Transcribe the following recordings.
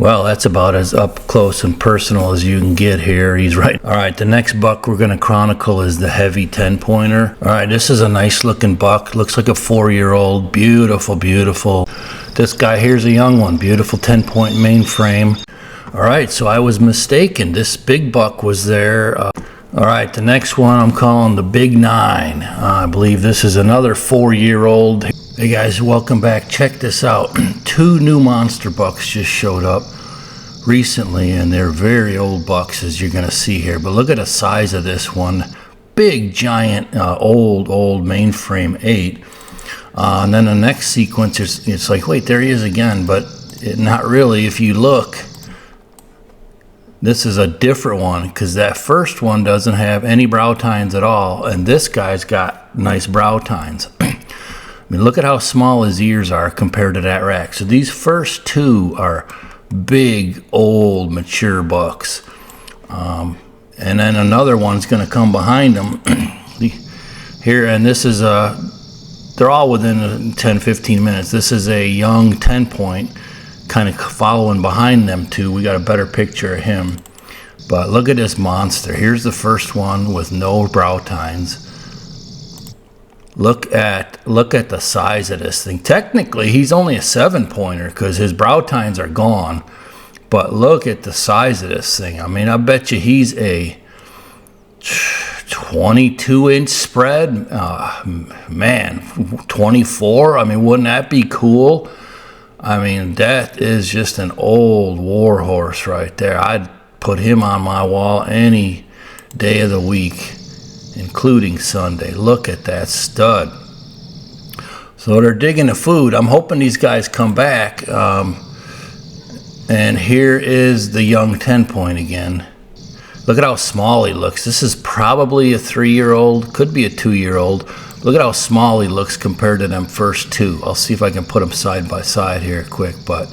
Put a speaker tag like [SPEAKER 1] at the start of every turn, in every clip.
[SPEAKER 1] Well, that's about as up close and personal as you can get here. He's right. All right, the next buck we're going to chronicle is the heavy 10-pointer. All right, this is a nice looking buck. Looks like a 4-year-old. Beautiful, beautiful. This guy here's a young one. Beautiful 10-point mainframe. All right, so I was mistaken. This big buck was there. All right, the next one I'm calling the Big 9. I believe this is another 4-year-old. Hey guys, welcome back. Check this out. 2 new monster bucks just showed up recently, and they're very old bucks, as you're going to see here. But look at the size of this one. Big, giant, old mainframe 8. And then the next sequence, it's like, wait, there he is again. But not really. If you look, this is a different one, because that first one doesn't have any brow tines at all. And this guy's got nice brow tines. I mean, look at how small his ears are compared to that rack. So these first 2 are big, old, mature bucks. And then another one's going to come behind them here. And this is they're all within 10-15 minutes. This is a young 10-point kind of following behind them 2. We got a better picture of him. But look at this monster. Here's the first one with no brow tines. Look at the size of this thing. Technically, he's only a 7-pointer because his brow tines are gone. But look at the size of this thing. I mean, I bet you he's a 22-inch spread. Man, 24. I mean, wouldn't that be cool? I mean, that is just an old war horse right there. I'd put him on my wall any day of the week, including Sunday. Look at that stud. So they're digging the food. I'm hoping these guys come back. And here is the young 10-point again. Look at how small he looks. This is probably a 3-year-old, could be a 2-year-old. Look at how small he looks compared to them first 2. I'll see if I can put them side by side here quick. But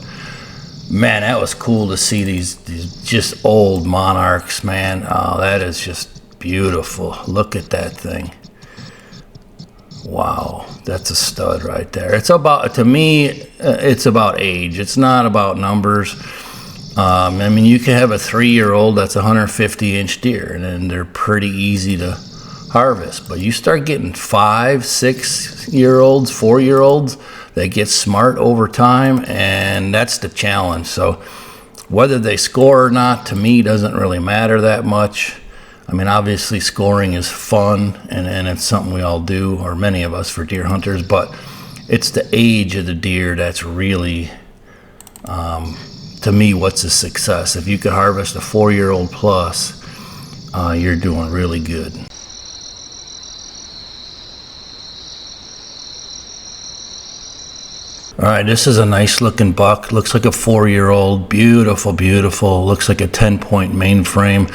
[SPEAKER 1] man, that was cool to see these just old monarchs, man. Oh, that is just beautiful. Look at that thing. Wow, that's a stud right there. It's about, to me, it's about age. It's not about numbers. I mean, you can have a 3-year-old that's a 150-inch deer, and then they're pretty easy to harvest. But you start getting 5, 6-year-olds, 4-year-olds that get smart over time, and that's the challenge. So whether they score or not, to me, doesn't really matter that much. I mean, obviously scoring is fun, and it's something we all do, or many of us, for deer hunters, but it's the age of the deer that's really, to me, what's a success. If you could harvest a 4-year-old plus, you're doing really good. All right, this is a nice looking buck. Looks like a 4-year-old. Beautiful, beautiful. Looks like a 10-point mainframe.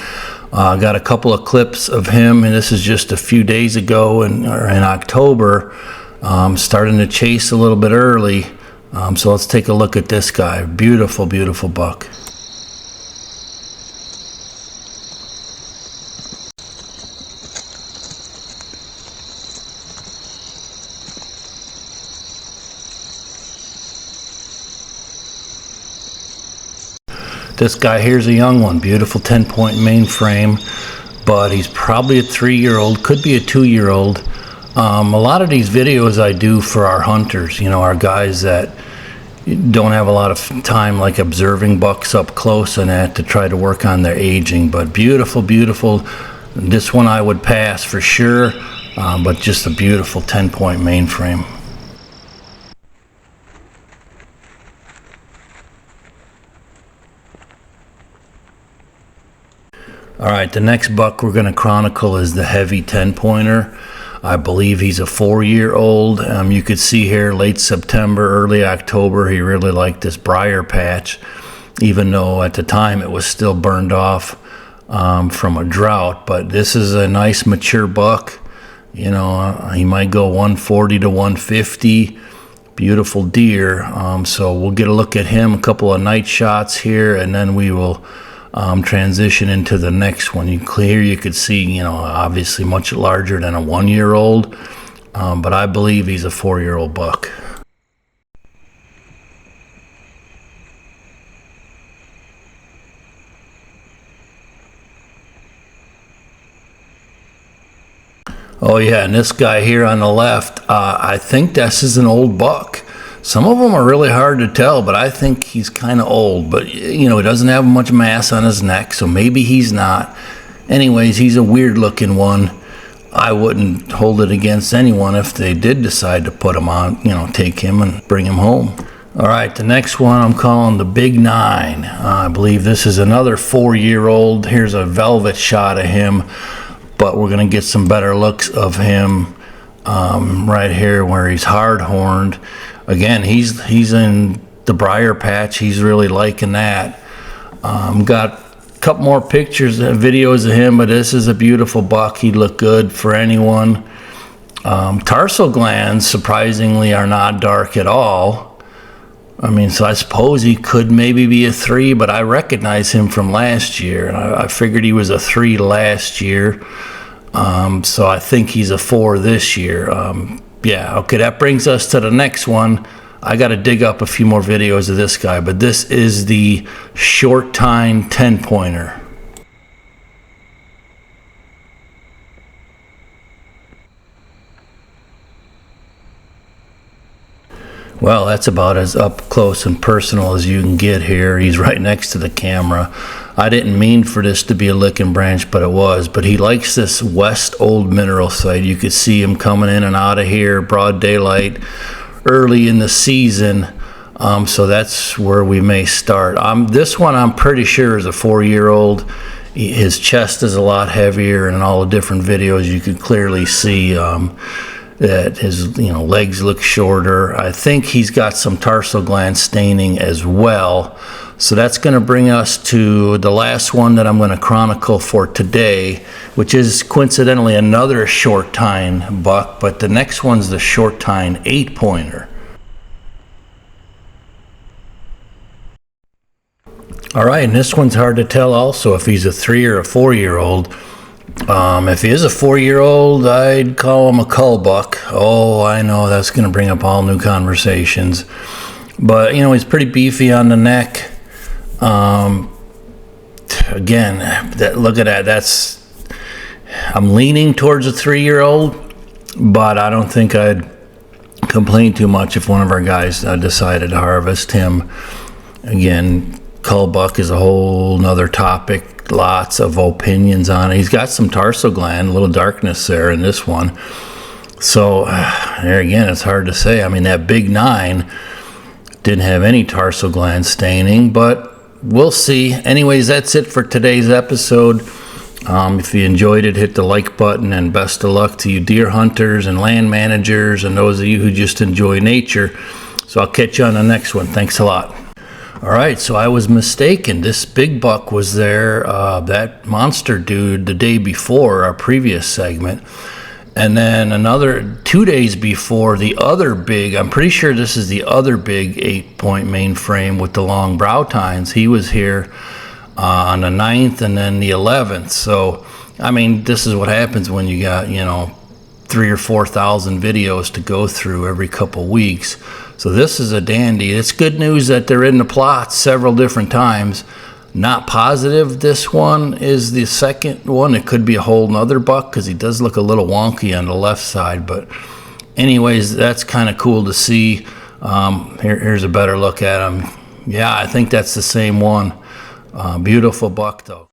[SPEAKER 1] Got a couple of clips of him, and this is just a few days ago in October. Starting to chase a little bit early. So let's take a look at this guy. Beautiful, beautiful buck. This guy here's a young one. Beautiful 10-point mainframe, but he's probably a 3-year-old, could be a 2-year-old. A lot of these videos I do for our hunters, you know, our guys that don't have a lot of time like observing bucks up close and that, to try to work on their aging. But beautiful, beautiful. This one I would pass for sure, but just a beautiful 10-point mainframe. All right, the next buck we're going to chronicle is the heavy 10-pointer. I believe he's a 4-year-old. You could see here late September, early October, he really liked this briar patch, even though at the time it was still burned off from a drought. But this is a nice mature buck. You know, he might go 140 to 150. Beautiful deer. So we'll get a look at him, a couple of night shots here, and then we will transition into the next one. Here you could see, you know, obviously much larger than a 1-year-old, but I believe he's a 4-year-old buck. Oh yeah, and this guy here on the left, I think this is an old buck. Some of them are really hard to tell, but I think he's kind of old. But, you know, he doesn't have much mass on his neck, so maybe he's not. Anyways, he's a weird-looking one. I wouldn't hold it against anyone if they did decide to put him on, you know, take him and bring him home. All right, the next one I'm calling the Big 9. I believe this is another 4-year-old. Here's a velvet shot of him, but we're going to get some better looks of him right here where he's hard-horned. Again, he's in the briar patch. He's really liking that. Got a couple more pictures and videos of him, but this is a beautiful buck. He'd look good for anyone. Tarsal glands, surprisingly, are not dark at all. I mean, so I suppose he could maybe be a 3, but I recognize him from last year. And I figured he was a 3 last year. So I think he's a 4 this year. Yeah, okay, that brings us to the next one. I got to dig up a few more videos of this guy, but this is the short tine 10-pointer. Well, that's about as up close and personal as you can get here. He's right next to the camera. I didn't mean for this to be a licking branch, but it was. But he likes this west old mineral site. You could see him coming in and out of here, broad daylight, early in the season. So that's where we may start. This one I'm pretty sure is a 4-year-old. His chest is a lot heavier, and in all the different videos you can clearly see that his legs look shorter. I think he's got some tarsal gland staining as well. So that's going to bring us to the last one that I'm going to chronicle for today, which is coincidentally another short tine buck, but the next one's the short tine 8-pointer. All right, and this one's hard to tell also if he's a 3 or a 4-year-old. If he is a 4-year-old, I'd call him a cull buck. Oh, I know that's going to bring up all new conversations. But, he's pretty beefy on the neck. Again, look at that. I'm leaning towards a 3-year-old, but I don't think I'd complain too much if one of our guys decided to harvest him. Again, cull buck is a whole nother topic. Lots of opinions on it. He's got some tarsal gland, a little darkness there in this one. So there again, it's hard to say. I mean, that Big 9 didn't have any tarsal gland staining, but we'll see. Anyways, that's it for today's episode. If you enjoyed it, hit the like button, and best of luck to you deer hunters and land managers and those of you who just enjoy nature. So I'll catch you on the next one. Thanks a lot. All right, so I was mistaken. This big buck was there, that monster dude, the day before our previous segment. And then another 2 days before, the other big, I'm pretty sure this is the other big 8-point mainframe with the long brow tines. He was here on the 9th and then the 11th. So, I mean, this is what happens when you got, 3,000 or 4,000 videos to go through every couple weeks. So this is a dandy. It's good news that they're in the plots several different times. Not positive this one is the second one. It could be a whole nother buck because he does look a little wonky on the left side. But anyways, that's kind of cool to see. Here's a better look at him. Yeah, I think that's the same one. Beautiful buck though.